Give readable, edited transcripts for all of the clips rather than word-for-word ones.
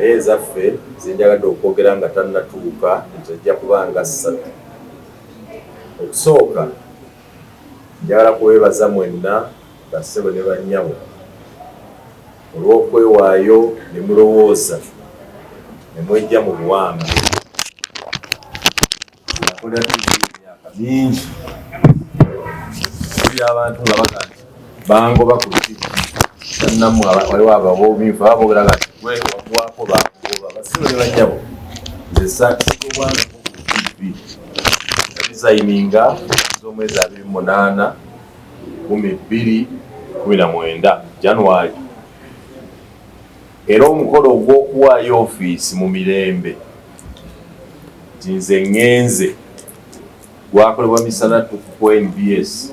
ezaffe zenjagadde okwogera nga tannatuuka zijja kubanga 3. Okusooka njagala kuweebaza mwenna bassebo ne bannyabo olw'okwewaayo ne mulowooza ne mwejja mu buwambe. Nakola emyaka mingi abantu nga baga nti bangoba ku TV bannammwe waliwo ababoomivu aboogera nti gwe waggwako bangoba bassebo ne bannyabo nze saakisibwangako ku TV yabizayininga z'omwezi 28 2019 January. Era omukolo ogw'okuwaayo ofiisi mu mirembe nti nze ŋŋenze gwakolebwa misalatu ku NBS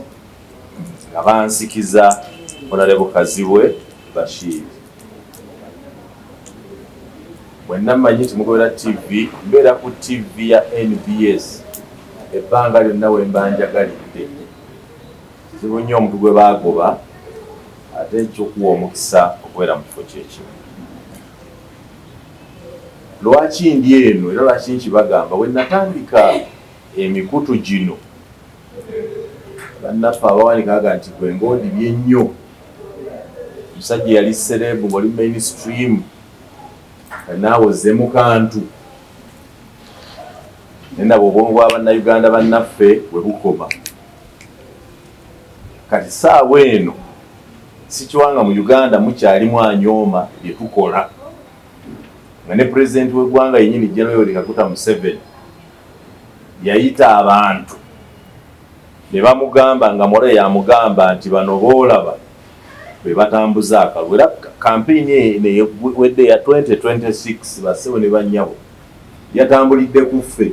nga bansikiza Honorable Kazibwe Bashir. Mwenna mmanyi nti mugobera TV, mbeera ku TV ya NBS ebbanga lyonna we mba njagalidde. Kizibu nnyo omuntu gwe baagoba ate ekyokuwa omukisa okubeera mu kifo kyekimu. Lwaki ndi eno era lwaki nkibagamba, we natandika emikutu gino bannaffe abawanikaga nti gwe ng'ondibye ennyo, omusajja yali serebu ng'oli mainstream naawe ozze mu kantu, nendaba obwongo bwa bannayuganda bannaffe bwe bukoma. Kati saawa eno sikiwanga mu Uganda mukyalimu anyooma bye tukola, nga ne pulezidenti w'eggwanga yennyini General Yoweri Kaguta Museveni yayita abantu ne bamugamba nga Moray yamugamba nti bano boolaba be batambuza akalulu. Era kampeyini eno wedde ya 2026 bassebo ne bannyabo yatambulidde ku ffe.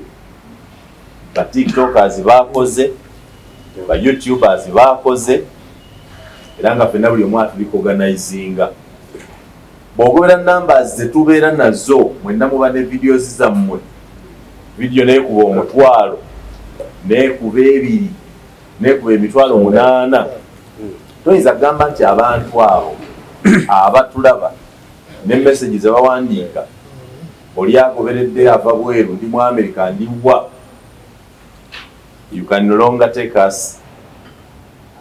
Ba tiktokers baakoze, ba youtubers baakoze, era nga ffenna buli omu atulikoganizinga. Bw'ogobera numbers zetubeera nazo mwenna muba ne videos zammwe, video neekuba 1,000 neekuba 2 neekuba 8,000 toyinza kugamba nti abantu abo abatulaba ne message ze bawandiika oli agoberedde ava bweru ndi mu America ndi wa. You can no longer take us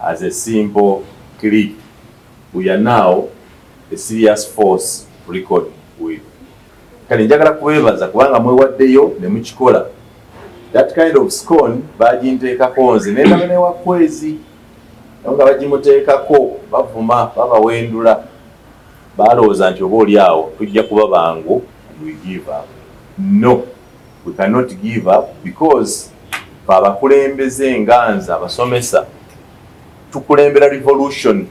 as a simple clip. We are now a serious force to record with. Kali njagala kubeebaza kubanga mwewaddeyo ne mukikola. That kind of scone baginteekako nze nendaba ne wakwezi nga bagimuteekako bavuma babawendula balowooza nti oba oli awo tujja kuba bangu and we give up. No, we cannot give up because abakulembeze nganza abasomesa tukulembera revolution.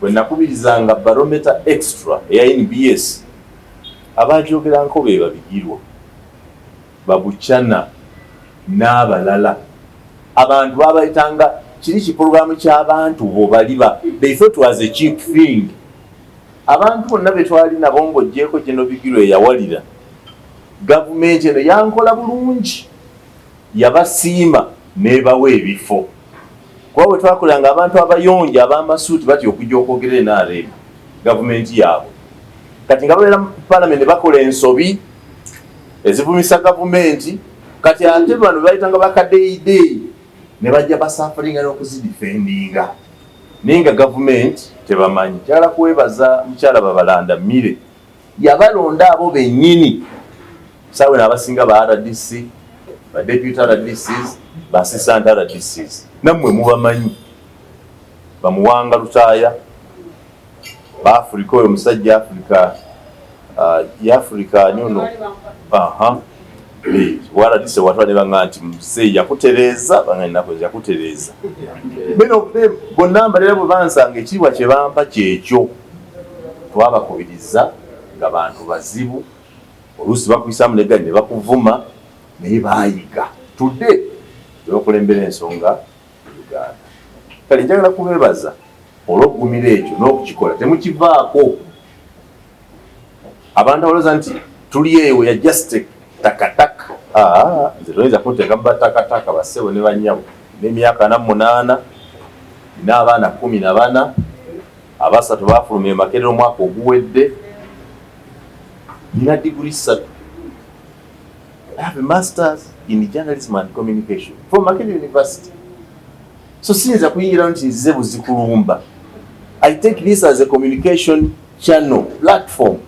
Bwe nakubirizanga barometer extra eya NBS abajoogeranko be babigirwa Babuchana n'abalala abantu babayitanga kiri kiprogrammu ky'abantu bo baliba. They thought it was a cheap thing. Abantu bonna be twali nabo ng'oggyeko gino bigirwa eyawalira gavumenti eno yankola bulungi, yabasiima n'ebawa ebifo. Kuba bwe twakolanga abantu abayonja ab'amasuuti batya okujja okwogera NRM gavumenti yaabwe. Kati nga babeera mu palamenti bakola ensobi ezivumisa gavumenti, kati ate bano bayitanga bakadeyideyi ne bajja basafaringa n'okuzidifendinga naye nga gavumenti tebamanyi. Kyala kuwebaza mukyala Babalanda Mire yabalonda abo bennyini saawe n'abasinga ba RDC, ba deputy RDCs, ba assistant RDCs. Nammwe mubamanyi bamuwanga Lutaaya ba Afrika, oyo musajja Afrika ya Afrika nyono waradise watu ne banga nti muse yakutereza banga nako yakutereza bino bonna mbalera bwe bansanga ekiwa kye bampa kyekyo twabakubiriza nga bantu bazibu oluusi bakuyisamu negani ne bakuvuma naye baayiga tudde tebakulembera ensonga Uganda. Kale njagala kubeebaza olw'okugumira ekyo n'okukikola temukivaako. Abantu abalooza nti tuli eyo ya just takataka. Nze toyinza kuteeka batakataka bassebo ne bannyabo n'emyaka 48 n'abaana 14 abasatu baafulumya Makerere omwaka oguwedde nina degree 3. I have a master's in journalism and communication from Makerere University. So since akuyingira nti nzize buzikulumba, I take this as a communication channel platform.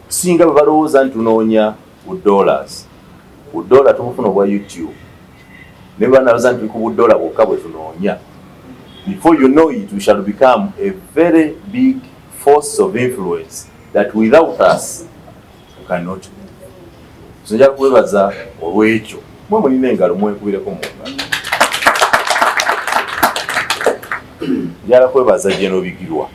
Singa balowooza nti tunoonya $. Tumufuna obwa YouTube. Ne banaaza nti ku $. Bwokka bwe tunoonya. Before you know it, we shall become a very big force of influence that without us we cannot do. Njagala kwebaza olw'ekyo. Mwe mulina engalo mwekubireko mu ngalo. Njagala kwebaza General Bigirwa.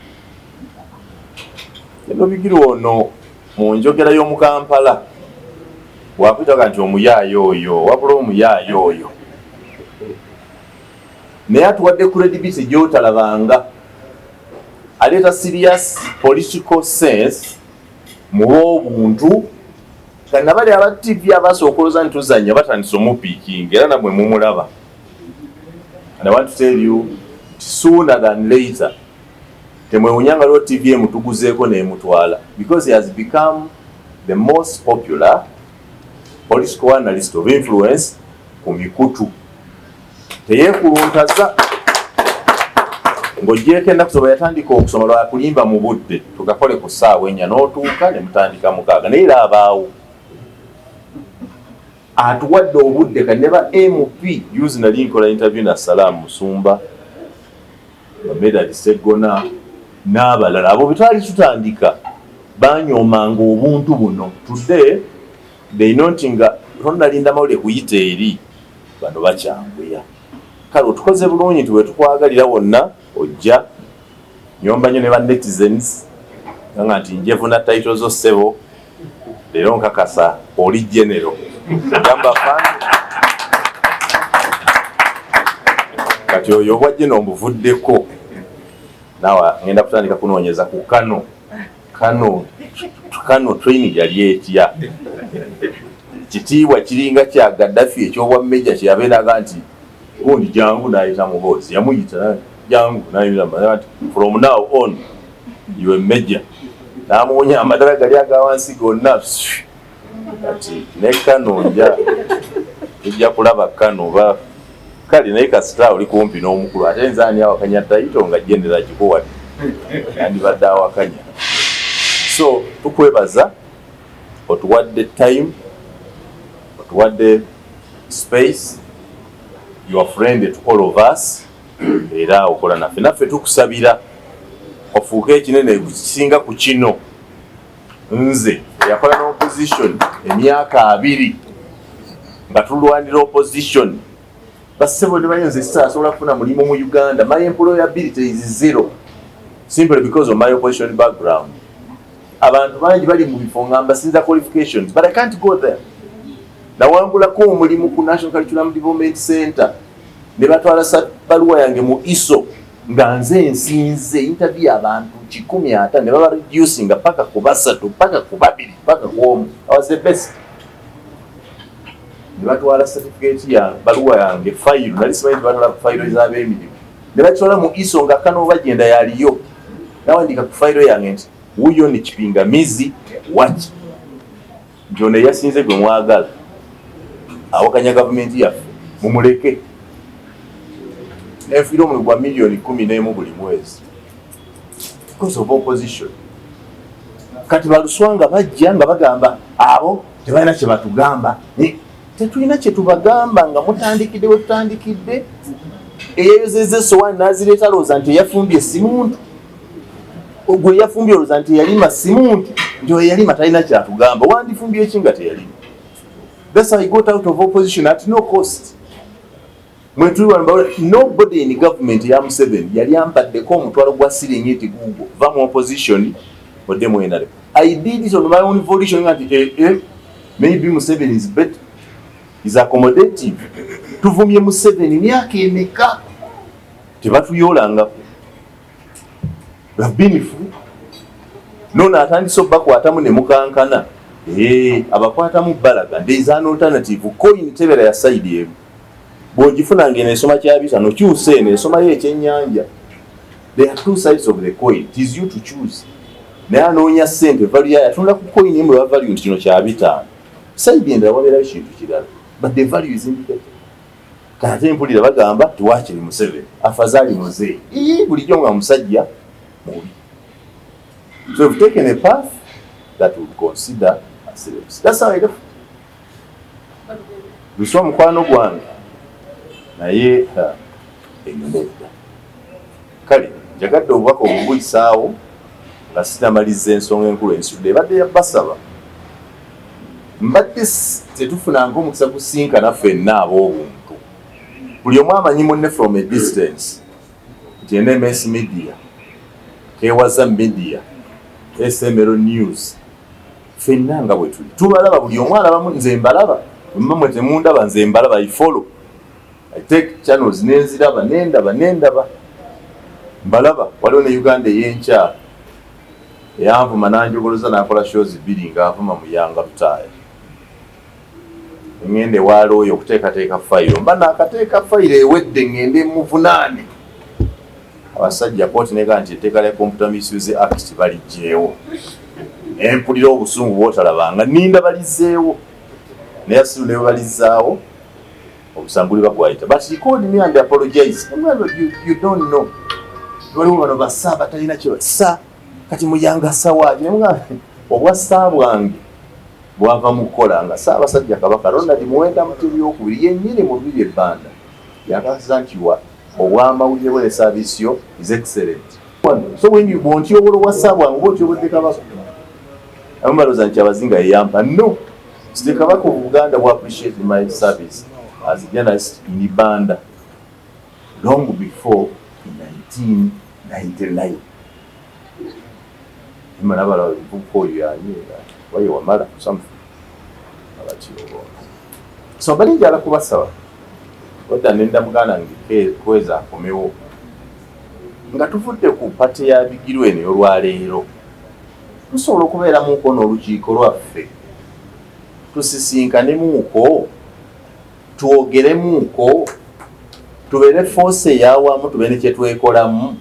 General Bigirwa ono mu njogera y'omu Kampala wakwitaga nti omuyaayo oyo, wabula omuyaayo oyo. Naye atuwadde credibility gy'otalabanga. Aleeta serious political sense mu bw'obuntu. Kana bali aba TV abasookolooza nti tuzannya batandise omupiikinga era namwe mumulaba. And I want to tell you, sooner than later, temwewunyanga lwo TV emutuguzeeko n'emutwala, because he has become the most popular political analyst of influence ku mikutu. Teyeekuluntaza ng'ogyeko ennaku zoba yatandika okusoma lwa kulimba mu budde tugakole ku ssaawa 4 n'otuuka ne mutandika 6 naye era abaawo atuwadde obudde kati ne ba MP yuzi nali nkola interview na Salaam Musumba Medadi Segona n'abalala abo bitwali tutandika banyoomanga obuntu buno. Today they notinga tonalinda mawulire kuyita eri bano bakyangweya. Kale otukoze bulungi tuwe tukwagalira wonna ojja nyomba nnyo ne ba netizens nga nti njevuna title zo ssebo leero nkakasa oli general gamba fani kati oyo obwajje n'omuvuddeko nawa ngenda kutandika kunoonyeza ku Kano training yali etya kitiibwa kiringa kya Gaddafi ekyobwa meja kyabeeraga nti gundi jangu n'ayita mubozi yamuyita jangu n'ayita from now on you a major n'amuwonya amadala gali aga wansi gonna kati ne Kano ejja kulaba Kano ba kali naye kasita oli kumpi n'omukulu ate nze ani awakanya tayito nga jendera kikuwadde yandibadde awakanya. So tukwebaza otuwadde time, otuwadde space, your friend to all of us, era okola naffe tukusabira ofuuke ekinene kusinga ku kino. Nze yakola n'opposition emyaka 2 nga tulwanira opposition. Basebo ne bayinza asobola kufuna mulimu mu Uganda. My employability is zero simply because of my opposition background. Abantu bangi bali mu bifo ngamba sinza qualifications but I can't go there. Nawangulako omulimu ku National Curriculum Development Center ne batwala baluwa yange mu ISO nga nze nsinze interview abantu 150 ne baba reducing paka ku 3 paka ku 2 paka ku 1. I was the best. Ne batwala certificate ya baluwa yange file nali simanyi batwala file ez'ab'emirimu ne batwala mu ISO nga Kano bagenda yaliyo nawandika ku file yange nti wuyo ni kipingamizi waki njone yasinze gwe mwagala awakanya government yaffe mumuleke efiro mu gwa milioni 11 buli mwezi because of opposition. Kati baluswanga bajja nga bagamba abo tebalina kye batugamba tetulina kye tubagamba nga mutandikidde we tutandikidde eyeyozeze sowaani n'azireeta looza nti eyafumbye simuntu ogwe yafumbye looza nti eyalima simuntu nti eyalima talina kyatugamba wandifumbye eki nga teyalima. That's how I got out of opposition at no cost. Nobody in government ya Museveni yali ampaddeko omutwalo gwa siringiti gugo va mu opposition odde mwenale. I did it on my own volition nti maybe Museveni is better, is accommodative. Tuvumye Museveni myaka emeka tebatuyolanga babinifu nona atandise obakwatamu ne mukankana abakwatamu balaga there is an alternative coin tebera ya side emu bwogifuna ngene esoma kyabisa no kyuse ne esoma ye ekyennyanja. There are two sides of the coin. It is you to choose. naye anoonya ssente value yayo atunda ku coin emu eba value nti kino kya 5 side endala wabeerayo kintu kirala but the value is indicated. Kati mpulira bagamba tuwakiri Museveni afadhali muzee bulijjo nga musajja mubi. So we've taken a path that we consider as serious. That's how I do. Luswa mukwano gwange naye enyumedda kale njagadde obubaka obubuyisaawo nga sinamaliza ensonga enkulu ensudde ebadde yabasaba mbadde tetufunanga omukisa kusinkana ffenna ab'obuntu buli omu amanyi munne from a distance nti NMS media Kewaza media SML news ffenna nga bwe tuli tubalaba buli omu alabamu nze mbalaba mmwe temundaba nze mbalaba I follow I take channels nenziraba nendaba mbalaba. Waliwo ne Uganda ey'enkya eyanvuma nanjogoloza nakola shows 2 nga avuma mu Yanga Lutaaya ngende walo oyo okuteekateeka fayiro mba nakateeka fayiro ewedde ngende muvunaane abasajja kooti nega nti etteeka lya Computer Misuse Act balijjeewo empulira obusungu bwotalabanga ninda balizeewo naye asiru ne balizaawo obusanguli bagwayita but he called me and apologize. You don't know waliwo bano basa batalina kyo sa kati muyanga sawaji nemwa obwasa bwange bwava mukola nga Ssaabasajja Kabaka Ronald Muwenda Mutebi okubiri yennyini mu bibye ebbanda yakasiza nti obwamawulire bwe service yo is excellent. So when you want your WhatsApp bwange bw'otyobodde Kabaka amaloza nti abazinga yeyampa no Site Kabaka of Uganda will appreciate my service as a journalist in Ibanda long before 1999. Manabala buko yanyi waye wamala something abachiyo. So bali jala kubasaba wada nenda mugana ngike kweza komewo nga tufudde ku pate ya bigirwe olwaleero tusobola okubeera mu nkono olukiiko lwaffe tusisinkane muuko tuogere muuko tubeere force yawamu tubeere kyetwekolamu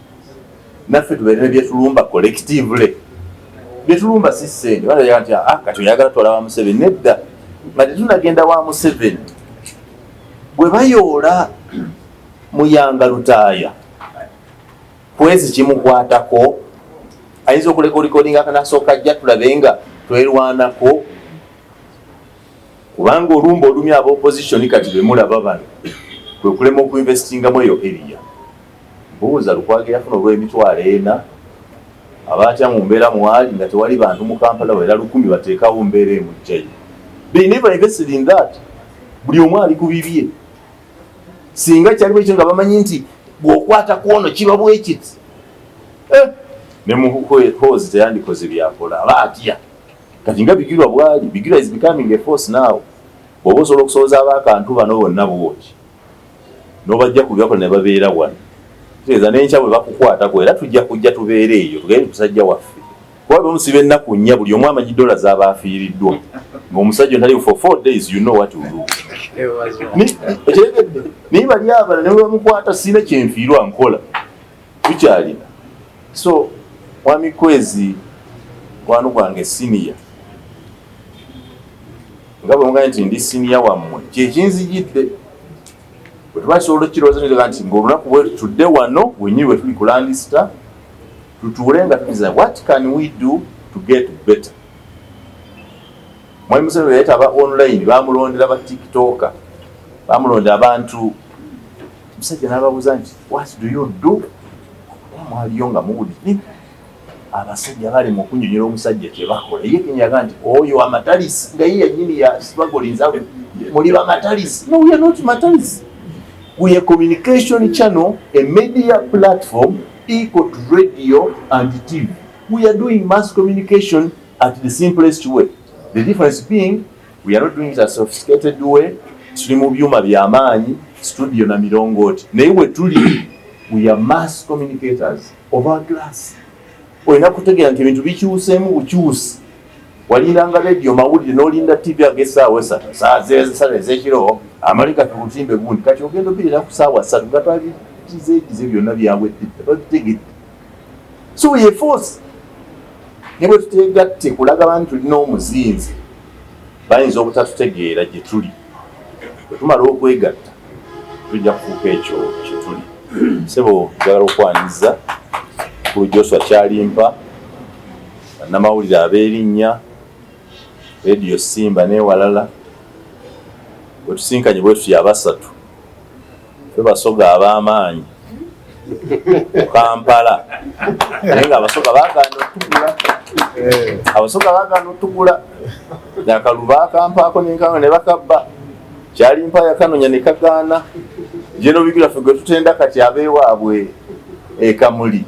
naffe tubeere byetulumba collectively byetulumba sisende wala yanti kati oyagala twala wa Museveni nedda nga tetunagenda wa Museveni bwe bayoola mu Yanga Lutaaya kwezi kimukwatako ayinza okuleka recordinga kanasooka ajja tulabenga twerwanako kubanga olumba olumya aba opposition kati bemulaba bano kwe kulema okuinvestingamu eyo area mbuuza Lukwago yafuna olw'emitwalo 4 abaatya mu mbeera mwali nga tewali bantu mu Kampala wera 10 bateekawo mbeera emujjayo. They never invested in that. Buli omu ali ku bibye singa kyali bwekyo nga bamanyi nti bw'okwata kwono kiba bwekiti ne mu hozi teyandikoze byakola abaatya kati nga Bigirwa bwali Bigirwa is becoming a force now. Bw'oba osobola okusoboza abakantu bano bonna bwoti n'obajja ku byakola ne babeera wano teeza n'enkya bwe bakukwatako era tujja kujja tubeere eyo tugende tusajja waffe kuba bamusiba ennaku nnya buli omu amanyi dola z'abaafiiriddwa ng'omusajja ntali for 4 days you know what to do naye bali abala ne bamukwata sina kyenfiirwa nkola tukyalina. So Mwami Kwezi kwano gwange senior nga bwe mugambye nti ndi senior wammwe kyekinzijidde bwe tubasobola okukirowooza nti nti ng'olunaku bwe tudde wano wenyini bwe tuli ku Landstar tutuule nga tukiza what can we do to get better. Mwami Museveni yaleeta aba online bamulondera ba TikToker bamulondera abantu musajja n'ababuuza nti what do you do mwaliyo nga muwulire abasajja bali mu kunnyonnyola omusajja kyebakola ye kenyaga nti oyo amatalisi nga ye yennyini ya swagolinza muli bamatalisi. No, we are not matalisi. We are a communication channel, a media platform equal to radio and TV. We are doing mass communication at the simplest way. The difference being we are not doing it a sophisticated way. Tuli mu byuma by'amaanyi studio na mirongooti naye we tuli we are mass communicators of our class. Olina kutegeera nti ebintu bikyuseemu bukyusi walindanga radio mawulire n'olinda TV ag'essaawa 3 saa ez'ekiro amalika tukutimbe gundi kati ogenda obirira ku ssaawa 3 nga twabikizeegize byonna byawedde tebabitegedde. So we are force ne bwe tutegatte kulaga abantu tulina omuzinzi bayinza obutatutegeera gye tuli. Bwe tumala okwegatta tujja kufuuka ekyo kye tuli. Ssebo njagala okwaniza ku Joshua Kyalimpa, bannamawulire ab'erinnya, Radio Simba n'ewalala, bwe tusinkanye bwe tutya abasatu, ffe basoga ab'amaanyi mu Kampala, naye nga abasoga baagaana otugula. Abasoga baagaana otugula, akalulu baakampaako n'enkanga ne bakabba. Kyalimpa yakanonya ne kagaana. Jeno bigula ffe gwe tutenda kati abeewaabwe ekamuli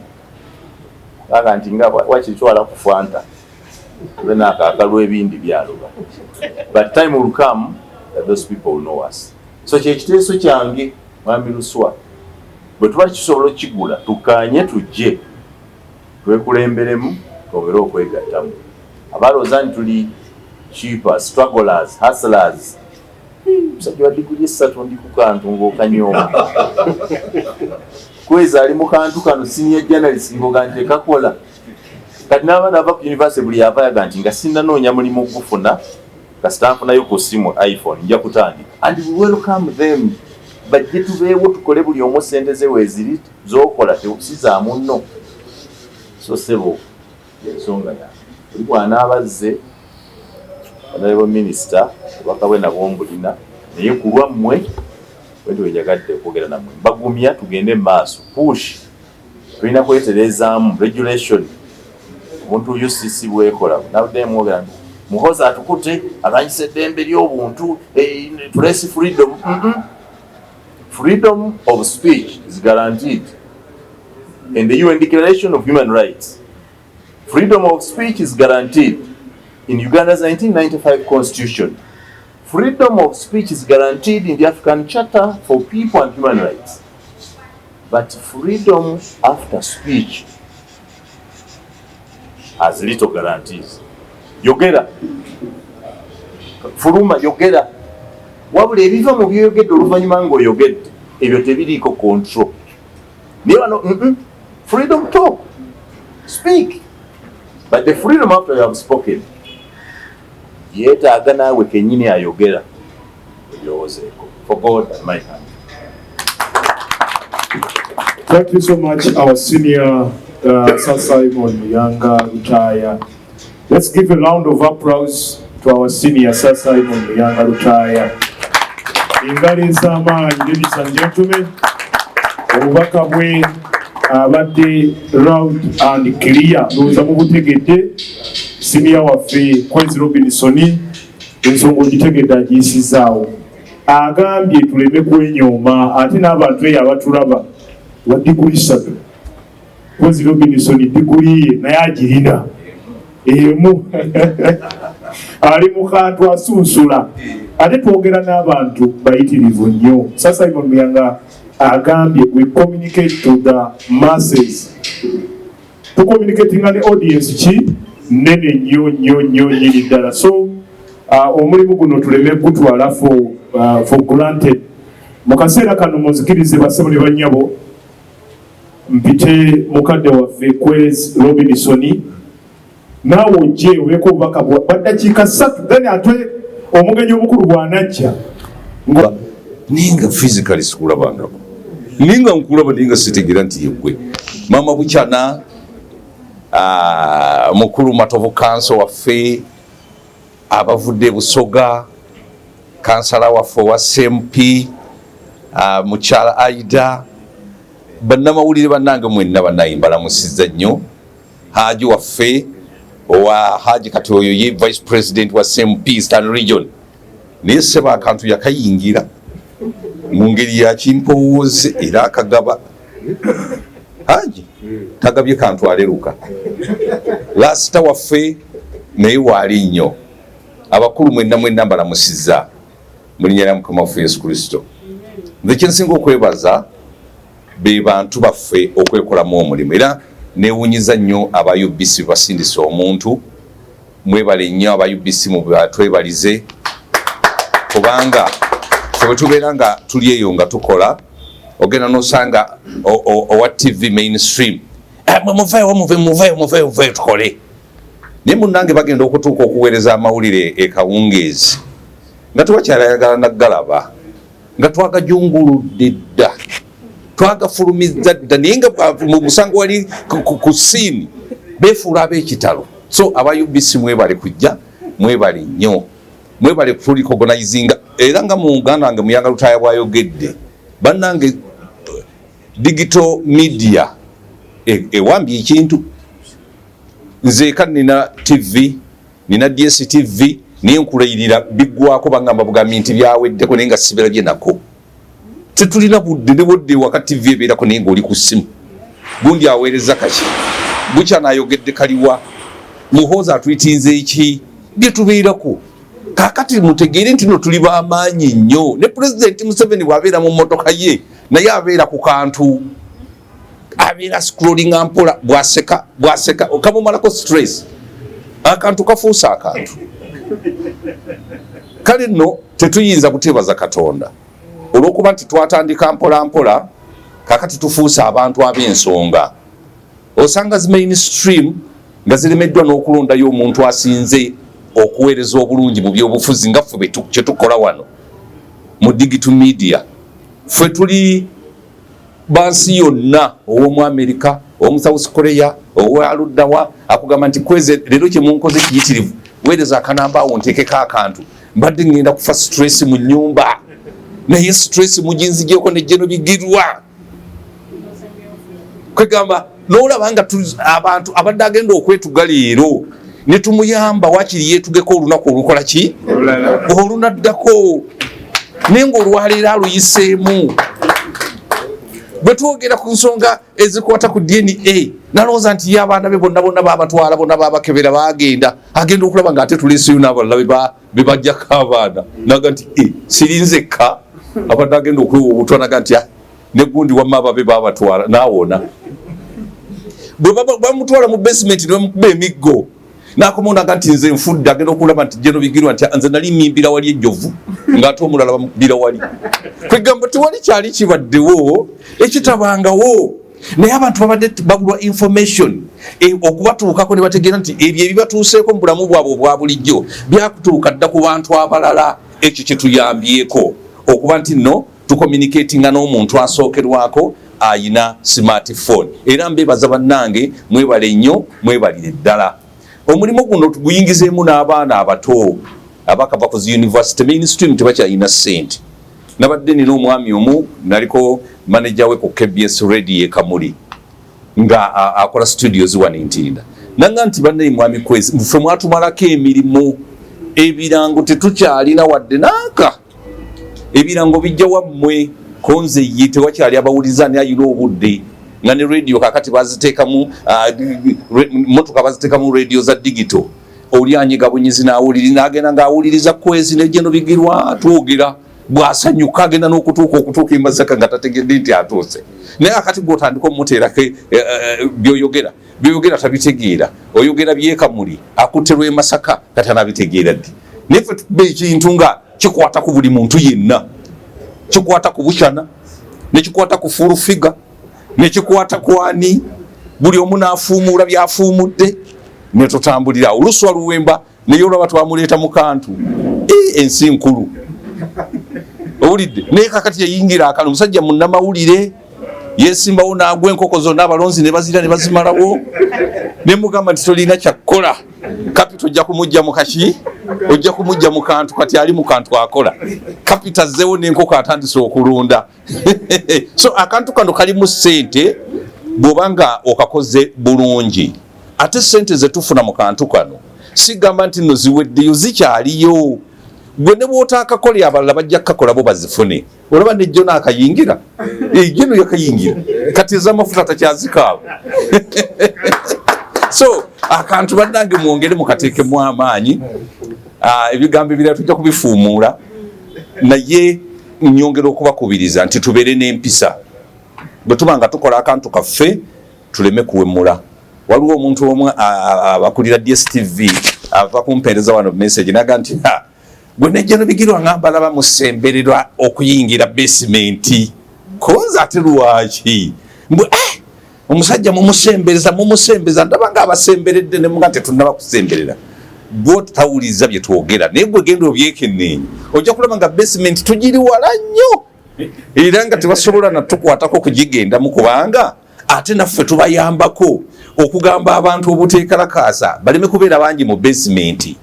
aga nti nga wakitwala ku Fanta bena akakalwa ebindi byaloba. But time will come that those people will know us. So kyekiteeso kyange Mwami Luswa, bwe tuba kisobola okigula tukaanye tujje twekulemberemu twongere okwegattamu. Abalowooza nti tuli cheapers, strugglers, hustlers, musajja wa diguli 3 ndi ku kantu ng'okanyoma. Kwezi ali mu kantu kano senior journalist ngoga nti kakola. Kati n'abaana ava ku university buli yava yaga nti nga sinnanoonya mulimu ogufuna kasita nfunayo ku simu iPhone nja kutandika. And we welcome them. Bajje tubeewo tukole buli omu ssente ze weeziri z'okola tewusizaamu nno. So ssebo ensonga yange. Buli bw'anaabazze Honorable Minister obubaka bwe nabwo mbulina, naye ku lwammwe bwe njagadde okwogera nammwe mbagumya tugende maaso. Push tulina kweterezaamu regulation omuntu UCC bwekola nabadde mwogera nti muhoza atukute alwanyisa eddembe ly'obuntu, press freedom. Freedom of speech is guaranteed in the UN Declaration of Human Rights. Freedom of speech is guaranteed in Uganda's 1995 Constitution. Freedom of speech is guaranteed in the African Charter for People and Human Rights. But freedom after speech has little guarantees. Yogera. Fuluma yogera. Wabula ebiva mu by'oyogedde oluvannyuma ng'oyogedde ebyo tebiriiko control. Naye wano freedom talk, speak, but the freedom after you have spoken yeetaaga naawe kennyini ayogera ebyowozeeko. For God and my hand. Thank you so much, our senior Sir Simon Muyanga, retire. Let's give a round of applause to our senior Sir Simon Muyanga, retire. Engalo ez'amaanyi, ladies and gentlemen, obubaka bwe abadde round and clear. Ndowooza mubutegedde. Senior waffe Kwezi Robinson ensonga ogitegedde agiyisizaawo. Agambye tuleme kwenyooma ate n'abantu eyo abatulaba wa diguli 3. Kwezi Robinson diguli ye naye agirina emu ali mu kantu asunsula. Ate twogera n'abantu bayitirivu nnyo. Sir Simon Muyanga agambye we communicate to the masses. Tucommunicating an audience ki nene nnyo nyini ddala. So omulimu guno tuleme gutwala for granted. Mu kaseera kano muzikirize bassebo ne bannyabo mpite mukadde waffe Kwezi Robinson naawe ojje obeeko obubaka bwa ddakiika 3 then ate omugenyi omukulu bw'anajja ninga physically sikulabangako ninga nkulaba ninga sitegera nti yegwe mama bukyana mukulu Matovu Council waffe abavudde Busoga kansala waffe wa SMP mukyala Aida bannamawulire bannange mwenna bannayimba lamusizza nnyo Haji waffe owa Haji kati oyo ye vice president wa SMP Eastern Region naye seba akantu yakayingira mu ngeri ya kimpowooze era akagaba Haji tagabye kantu aleruka lasita waffe naye waali nnyo abakulu mwenna mbalamusizza mu linnya lya Mukama waffe Yesu Kristo. Nze kye nsinga okwebaza be bantu baffe okwekolamu omulimu era neewunyiza nnyo aba UBC basindisa omuntu mwebale nnyo aba UBC mu batwebalize kubanga ffe tubeera nga tuli eyo nga tukola ogenda n'osanga owa TV mainstream muveewo tukole naye munnange bagenda okutuuka okuweereza amawulire ekawungeezi nga tewakyayagala naggalaba nga twagajunguludde dda twagafulumizza dda naye nga mu musango wali ku siini beefuula ab'ekitalo. So aba UBC mwebale kujja, mwebale nnyo, mwebale kulicognizinga. Era nga mu Uganda wange Muyanga Lutaaya bwayogedde, bannange digital media ewambye ekintu. Nze eka nina TV, nina DSTV, naye nkulayirira biggwako bangamba bugambye nti byaweddeko naye nga sibirabye nako. Tetulina budde ne budde wakati TV ebeerako naye ng'oli ku ssimu. Gundi aweereza kaki. Bukya n'ayogedde kaliwa. Muhoozi atuyitiinze eki bye tubeerako. Kaakati mutegeere nti no tuli b'amaanyi nnyo. Ne Pulezidenti Museveni bw'abeera mu mmotoka ye naye abeera ku kantu. Abeera scrolling mpola bw'aseka okamumalako stress. Akantu kafuusa akantu. Kale nno tetuyinza kuteebaza Katonda olw'okuba nti twatandika mpola mpola kaakati tufuusa abantu ab'ensonga. Osanga zi mainstream nga ziremeddwa n'okulondayo omuntu asinze okuweereza obulungi mu byobufuzi nga ffe kye tukola wano mu digital media. Ffe tuli bansi yonna, ow'omu America, ow'omu South Korea, ow'aluddawa akugamba nti kweze leero kye munkoze kiyitirivu weereza akanamba awo nteekeko akantu mbadde ngenda kufa stress mu nnyumba naye stress muginzigyeko nejjeno bigirwa kwegamba n'olaba nga abantu abadde agenda okwetuga leero ne tumuyamba wakiri yeetugeko olunaku olukola ki olunaddako naye ng'olwaleero aluyiseemu. Bwe twogera ku nsonga ezikwata ku DNA nalowooza nti ye abaana be bonna baabatwala bonna baabakebera agenda okulaba ng'ate tuleeseyo n'abalala be bajjako abaana naga nti sirinzekka abadde agenda okulewa obutwa naga nti ne gundi wamma ababe baabatwala naawona. Bwe bamutwala mu basement ne bamukuba emiggo n'akomawo naga nti nze nfudde agenda okulaba nti Jeno Bigirwa nti nze nali mmimbira wali ejjovu ng'ate omulala bamukubira wali. Kwegamba tewali kyali kibaddewo ekitabangawo naye abantu babadde babulwa information okubatuukako ne bategeera nti ebyo ebibatuuseeko mu bulamu bwabwe obwa bulijjo byakutuuka dda ku bantu abalala. Ekyo kye tuyambyeko okuba nti nno tucommunicatinga n'omuntu asookerwako ayina smartphone. Era mbeebaza bannange mwebale nnyo mwebalire ddala. Omulimu guno tuguyingizeemu n'abaana abato abakava ku university mainstream tebakyalina ssente. Nabadde nina omwami omu naliko manager we ku KBS radio Kamuli nga akola studios wano Ntinda nanga nti banne mwami kwezi mfe mwatumalako emirimu ebirango tetukyalina wadde naaka ebirango bijja wammwe konze ye tewakyali abawuliza ne ayina obudde nga ne radio kakati baziteekamu motoka baziteekamu radio za digital oli anyiga bunyizi n'awuliri n'agenda ng'awuliriza kwezi ne Jeno Bigirwa twogera bwasanyuka agenda n'okutuuka emasaka nga tategedde nti atuuse naye akati gw'otandika omuteerako byoyogera tabitegeera oyogera byekamuli akutterwa emasaka kati anabitegeera ddi. Naye ffe tukuba ekintu nga kikwata ku buli muntu yenna, kikwata ku bukyana ne kikwata ku full figure ne kikwata ku ani buli omu n'afuumuula byafuumudde ne tutambulira oluswa luwemba naye olaba twamuleeta mu kantu ensi nkulu owulidde naye kakati yayingira akano omusajja munnamawulire yeesimbawo n'agwa enkoko zonna abalonzi ne bazira ne bazimalawo ne mugamba nti tolina kyakkola kapita ojja kumujja mu kaki ojja kumujja mu kantu kati ali mu kantu akola kapita azzeewo n'enkoko atandise okulunda so akantu kano kalimu ssente bw'oba nga okakoze bulungi ate ssente ze tufuna mu kantu kano sigamba nti nno ziweddeyo zikyaliyo. Gwe ne bw'otaakakolera abalala bajja kukakola bo bazifune. Olaba ne Jeno akayingira Jeno yakayingira kati ez'amafuta takyazikaabo so akantu bannange mwongere mukateekemu amaanyi. Ebigambo ebirala tujja kubifuumuula naye nyongera okubakubiriza nti tubeere n'empisa bwe tuba nga tukola akantu kaffe tuleme kuwemula. Waliwo omuntu omu abakulira DSTV ava kumpeereza wano message naga nti gwe ne Jeno Bigirwa ngamba laba musembererwa okuyingira basement konza ate lwaki mbwe omusajja mumusembeza ndaba nga abasemberedde ne mugante tunaba kusemberera bo tawuliza bye twogera naye gwe genda obyekenneenyi ojja kulaba nga basement tugiri wala nnyo era nga tebasobola natukwatako kugigendamu kubanga ate naffe tubayambako okugamba abantu obuteekalakaasa baleme kubeera bangi mu basement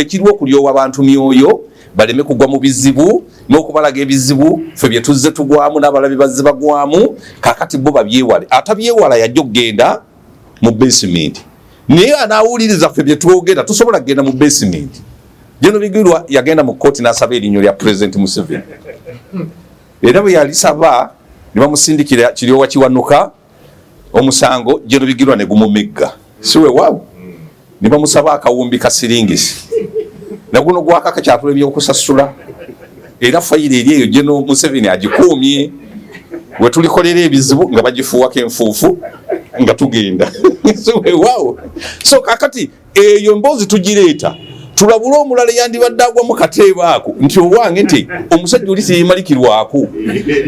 ekiriwo okulyowa abantu myoyo baleme kugwa mu bizibu n'okubalaga ebizibu ffe bye tuzze tugwamu n'abalabi bazze bagwamu kakati bo babyewale atabyewala yajja okugenda mu basement naye anaawuliriza ffe bye twogera tusobola kugenda mu basement Jeno Bigirwa yagenda mu kkooti n'asaba erinnya lya President Museveni era bwe yalisaba ne bamusindikira Kiryowa Kiwanuka omusango Jeno Bigirwa ne gumumegga siwe waawo ne bamusaba akawumbi ka siringisi na guno gwaka kakyatula ebyokusasula era fayiro eri eyo Jeno Museveni agikuumye we tulikolera ebizibu nga bagifuwako enfuufu nga tugenda siwe waawo so kakati eyo mboozi tugireeta tulabula omulala yandibadde agwa mu kateeba ako nti owange nti omusajja oli siyimalikirwako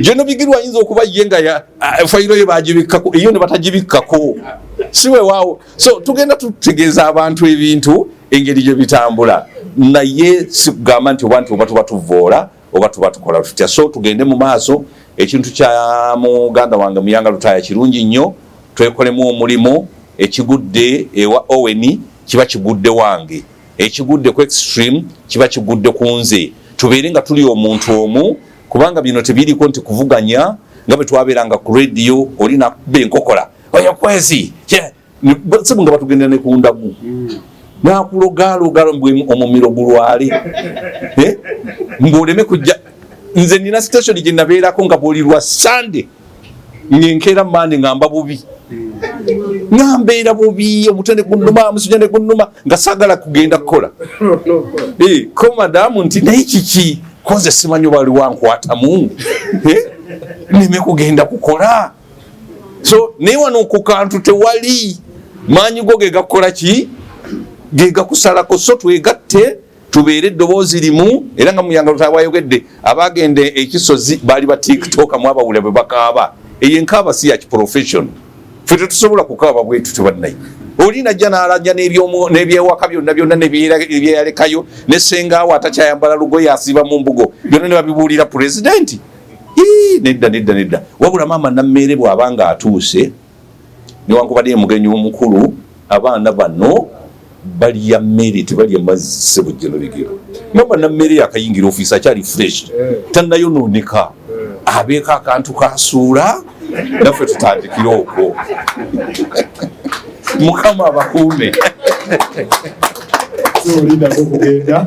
Jeno Bigirwa ayinza okuba ye nga fayiro ye bagibikkako eyo ne batagibikkako siwe waawo so tugenda tutegeeza abantu ebintu engeri gye bitambula naye sikugamba nti oba tuba tuvoola oba tuba tukola tutya so tugende mu maaso ekintu kya muganda wange Muyanga Lutaaya kirungi nnyo twekolemu omulimu ekigudde ewa Owen kiba kigudde wange ekigudde ku extreme kiba kigudde ku nze tubeere nga tuli omuntu omu kubanga bino tebiriko nti kuvuganya nga bwe twabeeranga ku radio olina kuba enkokola oyo kwezi sibu nga batugenda ne ku ndagu nakulogaalogalo mbwe omumiro gulwale mbuleme kujja nze nina station gye nabeerako nga bwolirwa Sunday ngenkeera mande ngamba bubi ngambeera bubi omutende gunnuma musujjane gunnuma nga saagala kugenda kukola ko madamu nti naye kiki koze simanyi bali wankwatamu neme kugenda kukola so naye wano ku kantu tewali maanyi go ge gakola ki ge gakusalako so twegatte tubeere eddoboozi limu era nga Muyanga Lutaaya wayogedde abagende ekisozi baali ba TikTok mu abawula bwe bakaaba eyo enkaaba si ya kiprofession ffe tetusobola kukaaba bwetu tebannayi oli najja n'alajja n'ebyewaka byonna nebyeyalekayo ne sengaawo atakyayambala lugoye asiiba mu mbugo byonna ne babibuulira pulezidenti nedda wabula maama nammeere bw'abanga atuuse newankubadde mugenyi omukulu abaana bano balya mmere tebalya mazzi ssebo Jeno Bigirwa maama nammeere yakayingira ofiisi akyali fresh tannayonooneka abeeko akantu kasuula naffe tutandikire okwo Mukama abakuume olinaku kugenda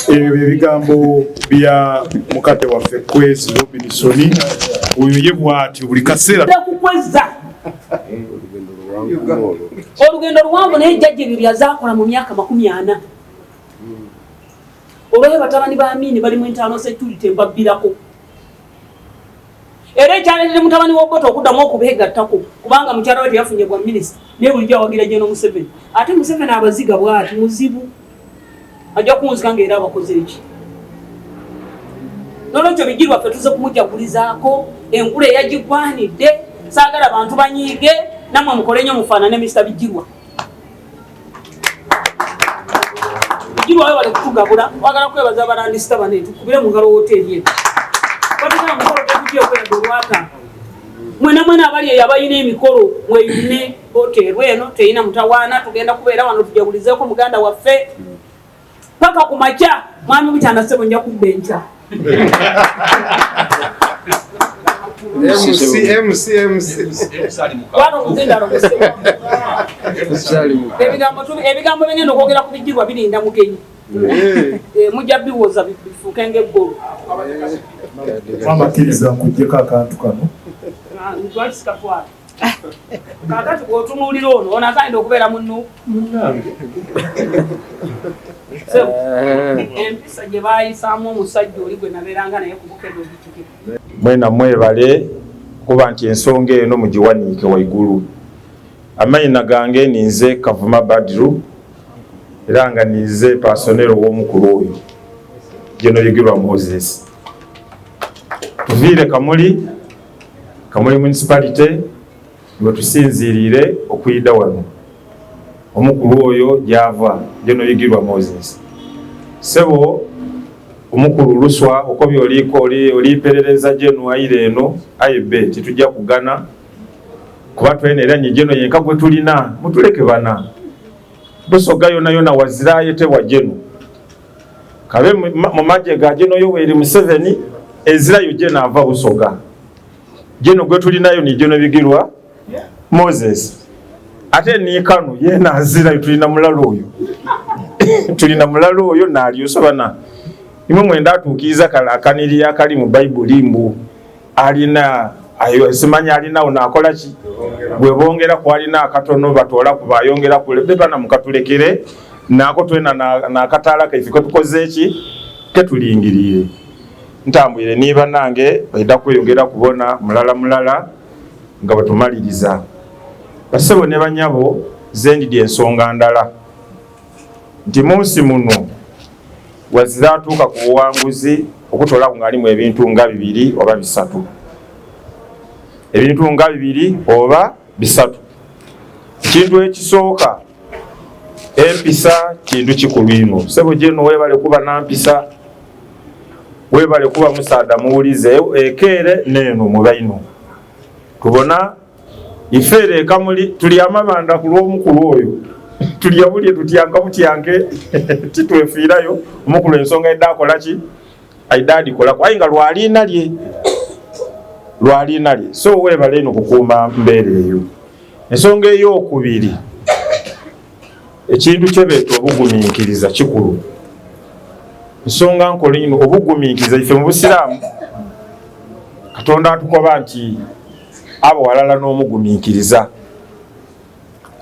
ebyo ebigambo bya mukadde waffe Kwezi Robinsoni oyo ye bw'atyo buli kaseera olugendo luwanvu naye jjajja ebyo byazakola mu myaka 40 olwayo batabani ba Amini bali mu internal security mbabbirako era ekyaletera mutabani w'Obote okuddamu okubeegattako kubanga mukyala we teyafunye bwa minisita naye bulijjo awagira Jeno Museveni ate Museveni abaziga bw'ati muzibu ajja kunzika ng'era abakoze eki nolwekyo Bigirwa ffe tuze kumujjagulizaako enkula eyagigwanidde saagala abantu banyiige namwe mukole nnyo mufaanane Mr. Bigirwa Bigirwa we wali kutugabula wagala kwebaza abalandisita bane tukubire mu ngalo woteeri eyo watugala mukolo tekujja okweraga olwata mwena abali eyo abalina emikolo mweyune hoteeri eno teyina mutawaana tugenda kubeera wano tujagulizeeko muganda waffe paka ku makya mwami Bukyana Ssebo nja kubba enkya ebigambo bengenda okwogera ku Bigirwa birinda mugenyi mujja biwoza bifuuke ng'eggulu amakiriza nkuggyeko akantu kano twalisikatwala kakati bw'otunuulira ono akaenda okubeera munno empisa gye baayisaamu omusajja oli gwe nabeeranga naye kubukedde ogitikira mwena mwebale kuba nti ensonga eno mugiwaniike waigulu amayina gange ninze Kavuma Badru era nga ninze pasonero w'omukulu oyo Jeno Bigirwa Moses tuviire Kamuli municipality tusinzirire okuyida wano omukulu oyo gyava General Bigirwa Moses sebo omukulu luswa uko byoliko oliperereza January eno aibe titujja kugana kuba twenera nyigeno yenka gwe tulina mutuleke bana Busoga yona waziraye te wa Jenu kabe mu maje ga Jeno Yoweri Museveni ezira yo Jeno ava Busoga Jeno gwe tulinayo ni Jeno Bigirwa Moses ate ni kanu yena azira tulina mulalo oyo tulina mulalo oyo naliyo sobana imwe mwenda atukiza kala kaniri yakali mu Bible limbu alina ayo simanya alina onakola ki gwe bongera ko alina akatono batola ku bayongera ku lebeba na mukatulekere nako twena na katala kaifiko tukoze eki ketulingirire ntambwire niba nange baida kweyongera kubona mulala nga batumaliriza basebo ne banyabo zendi die ensonga ndala nti munsi muno waziratuuka ku buwanguzi okutola ngalimu ebintu nga 2 oba 3 ebintu nga 2 oba 3 kintu ekisooka empisa kintu kikulwino sebo Jeno webale kuba nampisa webale kuba musaada muwulize ekere neno mubaino tubona ifere kamuli tuli amabanda ku lw'omukulu oyo tuli yabuli tutyanga butyange titwefirayo omukulu ensonga edakola ki aidadi kola kwa inga lwalina lye so webale eno kukuuma mbeere eyo ensonga ey'okubiri ekintu kyebeeta obugumiikiriza kikulu ensonga nkolino obugumiikiriza ife mu Busiraamu Katonda atukoba nti abo walala n'omugumiikiriza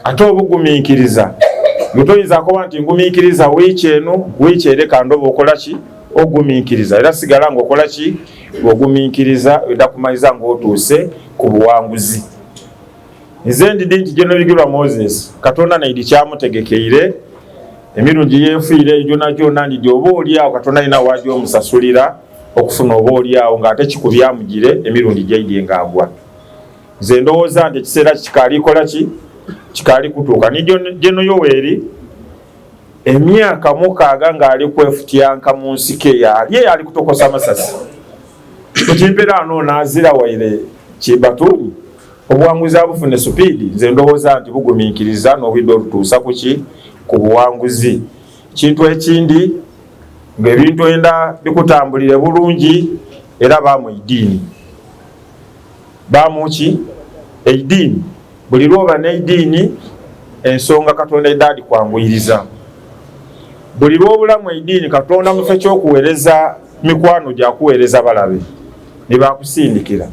ate obugumiikiriza mutoyiza akoba nti ngumiikiriza wiiki eno wiiki ere kandoba okola ki ogumiikiriza era sigala ng'okola ki ogumiikiriza edakumaliza ng'otuuse ku buwanguzi nze ndidi nti General Bigirwa Moses Katonda naidi kyamutegekeire emirundi yeefiire gyona ndidi oba oliawo Katonda alina waagi omusasulira okufuna oba oliawo ng'ate kikubyamugire emirundi gyaidye ng'agwa nze ndowooza nti ekiseera kikaali kola ki kikaali kutuuka ni Jeno Yoweri emyaka 6 ng'ali kwefutyanka mu nsike yali ali kutokosa amasasi kukimpera ano naazira waire Kibatuni obuwanguzi abufune supiidi nze ndowooza nti bugumiikiriza n'obwidde olutuusa kuki ku buwanguzi kintu ekindi ng'ebintu enda bikutambulire bulungi era baamu iddiini baamuki eidiini buli lwoba n'eidiini ensonga Katonda eddaadi kwanguyiriza buli lwobulamu eidiini Katonda mufe ky'okuweereza mikwano gyakuweereza balabe ne bakusindikira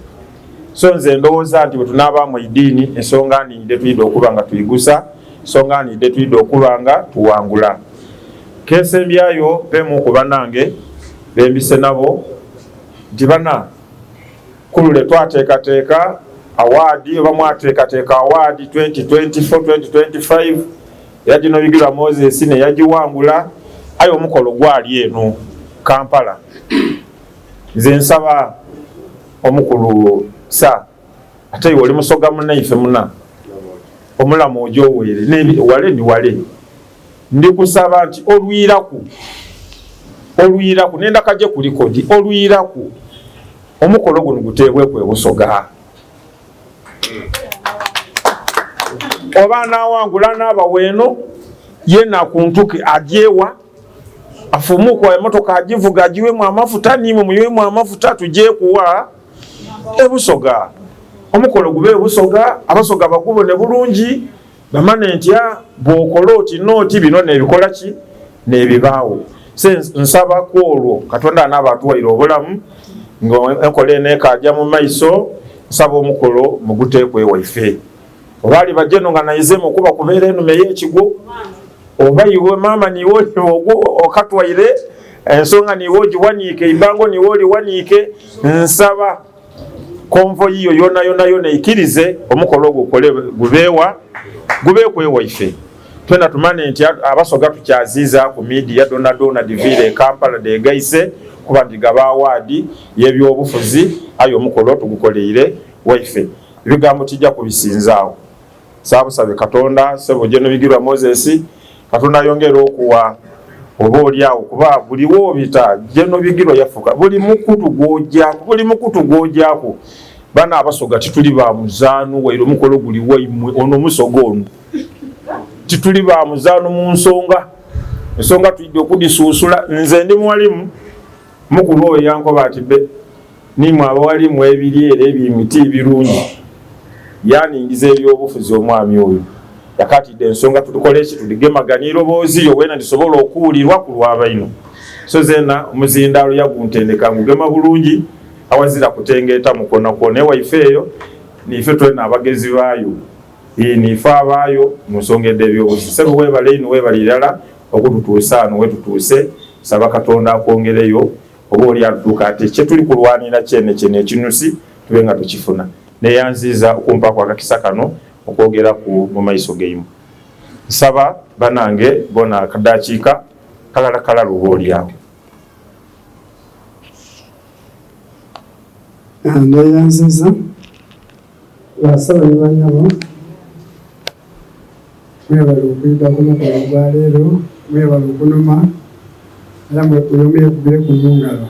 so nze ndowooza nti bwe tunaabaamu eidiini ensonga nidde tuyidde okuba nga tuyigusa ensonga nidde tuyidde okuba nga tuwangula kesembyayo bemu ku bannange bembise nabo nti bana kulule twateekateeka awaadi oba mwateekateeka awaadi 2024-2025 ya General Bigirwa Moses ne yagiwangula ayo omukolo gwali eno Kampala nze nsaba omukulu sa ate oli musoga munaife muna omulamu ojoweere wale ni wale ndi kusaba nti olwiraku nenda kaje kulikodi olwiraku omukolo guno guteebwe kwe Busoga oba nawangula n'abaweeno yena kuntuke ajewa afumukwa emotoka ajivuga ajiwemu amafuta nimwe muyiwemu amafuta tujye kuwa Busoga omukolo gube Busoga Abasoga bakubone bulungi bamane ntya bwokoloti noti bino nebikola ki nebibaawo nsaba kwolwo Katonda n'abatuwaire obulamu ng'enkola enekajja mu maiso nsaba omukolo muguteekwe waife obali bajeno nga naizemu okuba kubeera enume y'ekigo oba iwe mama niwe okatwaire ensonga niwe ogiwaniike ibango niwe oliwaniike nsaba konvo yiyo yona ikirize omukolo ogwo gubeekwe waife twena tumane nti Abasoga tukyaziiza ku media dona divire Kampala degaise kuba ndiga bawaadi y'ebyobufuzi ayo omukolo tugukoleire waife ebigambo tijja kubisinzaawo. Saabusabe Katonda Ssebo Jeno Bigirwa Moses Katonda ayongera okuwa oba oliawo kuba buliwo bita Jeno Bigirwa yafuka buli mukutu gw'ogyako bana abasoga tituli ba muzaanu waire omukolo guli waimwe ono musoga ono tituli ba muzaanu mu nsonga tuyidde okudisuusula. Nze ndi mwalimu mukulu oyo yankoba ati be nimwe abawalimu ebiri era ebimiti ebirungi yaningiza ebyobufuzi omwami oyo yakatidde ensonga tutukole ki tuligemagana eroboozi yo wena ndisobola okuwulirwa ku lw'abaino. So zena omuzindaalo yaguntendeka ngugema bulungi awazira kutengeeta mukonakwona ewaife eyo niife twena abagezi baayo niife abaayo mu nsonga ed'ebyobufuzi. Ssebo weebale ino weebale irala okututuusa ano wetutuuse. Saba Katonda akwongereyo oba oli alutuuka ati kye tuli kulwanira kyene ekinusi tube nga tukifuna. Neyanziza okumpaako akakisa kano okwogera mu maiso geimu. Nsaba banange bona akadakiika kalala oba oliawo. Neyanziza basaba ne banyabo mwebale okuyita ku mukolo gwa leero, mwebale okunuma era mwekubire ku ngalo.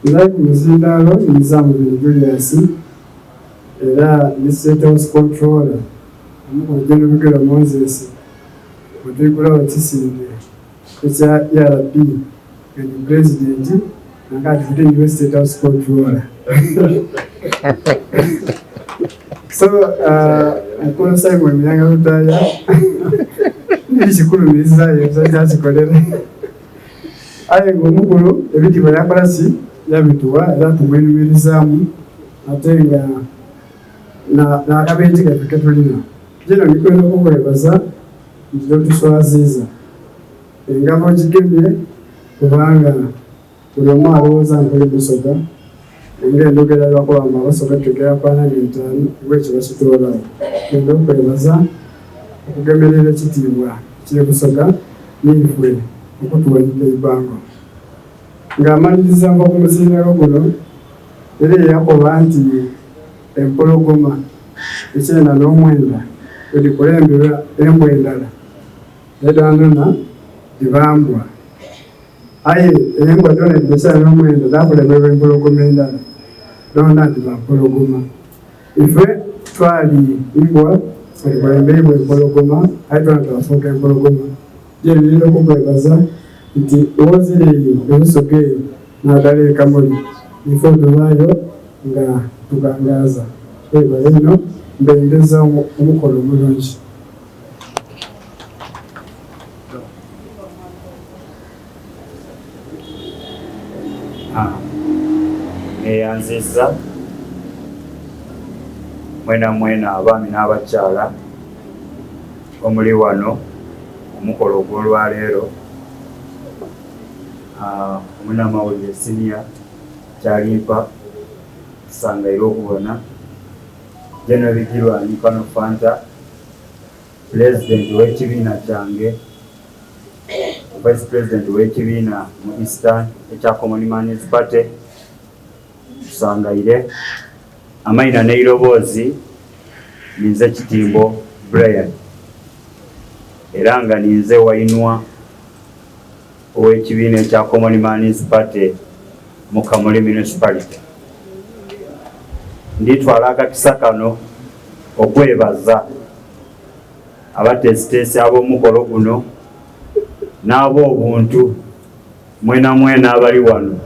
Nzali ku muzindaalo Nizaamu bin Julius era ne State House Controller omukulu Jeno Bigirwa Moses otulikulawo kisinde ekya ERP and President nakati kutenge State House Controller. So mukulu Simon Muyanga Lutaya nikikulumirizayo ekyakikolera aye ng'omukulu ebitiibwa yakolaki yabituwa era tumwenumirizaamu ate nga n'akabenje kaffe ketulina. Jeno ndikwenda okukwebaza nti totuswaziiza engabo gigemye kubanga buli omu alowooza nkoli musoga ng'endogera lwakubamba abasoga tegera kwananga entaano bwekyo bakitwolawo. Genda okwebaza okugemerera ekitiibwa kiri busoga niifwe okutuwanira eibbango. Ng'amaliriza nva ku muzindaalo guno era eyakoba nti empologoma 1990 edikulembera embwa endala edandona dibambwa aye embwa dona 1990 dakulemerwa empologoma endala dona dibampologoma. Ife twali mbwa edikulemberibwa empologoma aye dona tubafuuka empologoma. Jenirina okukwebaza nti owazireeyo ebisoga eyo naddala ekamuli ife otubaayo nga tugangaza. Ebale ino mbeereza omukolo omulungi. Neyanziza mwena abaami n'abakyala omuli wano omukolo ogw'olwaleero. Omunamawulire senior kyalimpa tusangaire okubona Jeno Bigirwa Nkano Fanta President w'ekibiina kyange Vice President w'ekibiina mu Eastern ekya Common Man's Party tusangaire Amaina n'eiroboozi ninze Kitimbo Brian era nga ninze Wainwa ow'ekibiina ekya Common Man's Party mu Kamuli Municipality. Nditwala akakisa kano okwebaza abateesiteesi ab'omukolo guno n'ab'obuntu mwena abali wano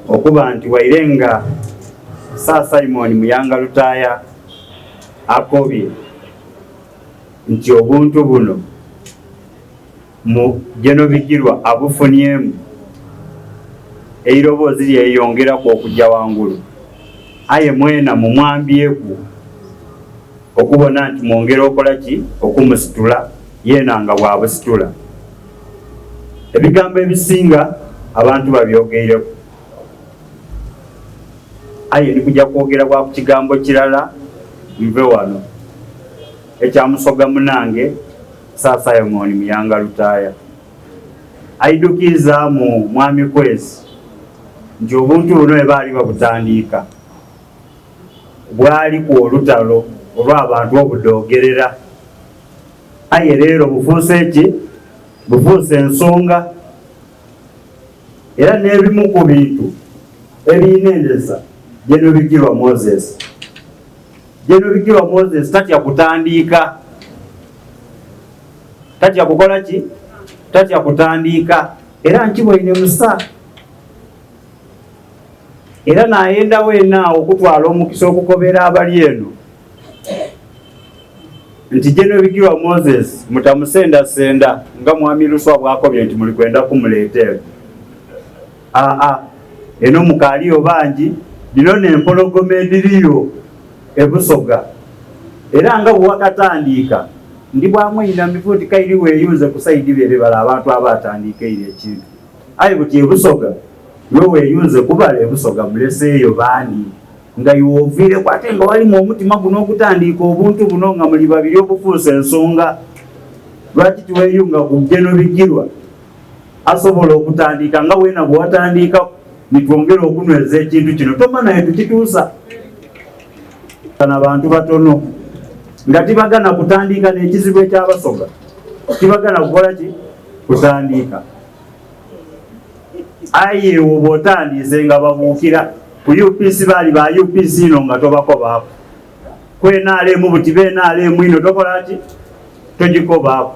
okuba nti waire nga Simon Muyanga Lutaya akobye nti obuntu buno mu Jeno Bigirwa abufunyemu eiroboozi lyeyongeraku okujja wangulu. Aye mwena mumwambyeku okubona nti mwongera okola ki okumusitula yeena nga bwabusitula. Ebigambo ebisinga abantu babyogereku aye nikujja kwogera kwa ku kigambo kirala nve wano ekyamusoga munange Simon Muyanga Lutaya aidukizaamu mwami Kwezi nti obuntu buno ebaali babutandiika bwali ku olutalo olw'abantu obudoogerera. Aye leero bufuuse ki? Bufuuse ensonga. Era n'ebimu ku bintu ebiyinendeza General Bigirwa Moses. General Bigirwa Moses tatya kutandiika. Tatya kukola ki? Tatya kutandiika. Era nkibwine musa. Era n'ayenda weena okutwala omukisa okukobera abali eno. Nti General Bigirwa Moses mutamusenda nga mwami Luswa bwakobye nti muli kwenda kumuleetera. Eno mukaaliyo bangi, lino n'empologoma ediriyo ebusoga. Era nga bwakatandiika ndi bwamwina mifuuti kairi weeyuze ku saidi bye bala abantu abatandiika ekintu. Aye buti ebusoga yo weeyuze kubala ebusoga muleseeyo baani nga yuoviire kwate nga walimu omutima guno okutandiika obuntu buno nga muli babiri obufuuse ensonga. Lwaki tuweeyunga ku General Bigirwa asobola okutandiika nga weena bw'atandiika nitwongera okunyweza ekintu kino toma naye tukituusa. Kana bantu batono nga tibagana kutandiika n'ekizibu ekyabasoga tibagana kukola ki? Kutandiika. Aye oba otandiise nga babuukira ku UPC baali ba UPC ino nga tobakobaako. Kwenaalemu buti beenaalemu ino tokola ki? Togikobaako.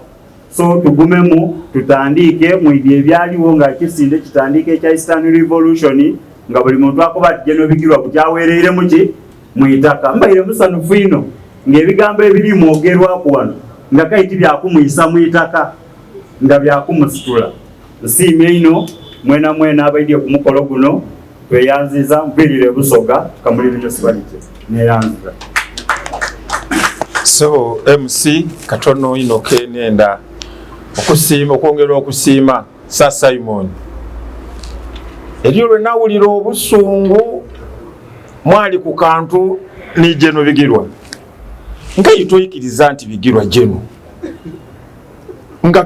So tugumemu tutandiike mu ebyo ebyaliwo nga kisinde kitandiika ekya Eastern Revolution nga buli muntu akoba ati General Bigirwa bukyaweereire mu ki? Mu itaka. Mbaire musanufu ino ng'ebigambo ebiri mwogerwaku wano nga kaiti byakumuyisa mu itaka nga byakumusitula. Nsiimye ino mwena abaidye ku mukolo guno tweyanziza mpirire busoga Kamuli Municipality neyanziza. So MC katono ino kenenda okusiima okwongera okusiima Sir Simon. Eryo lwe nawulira obusungu mwali ku kantu ni General Bigirwa. Nga yitoyikiriza nti Bigirwa General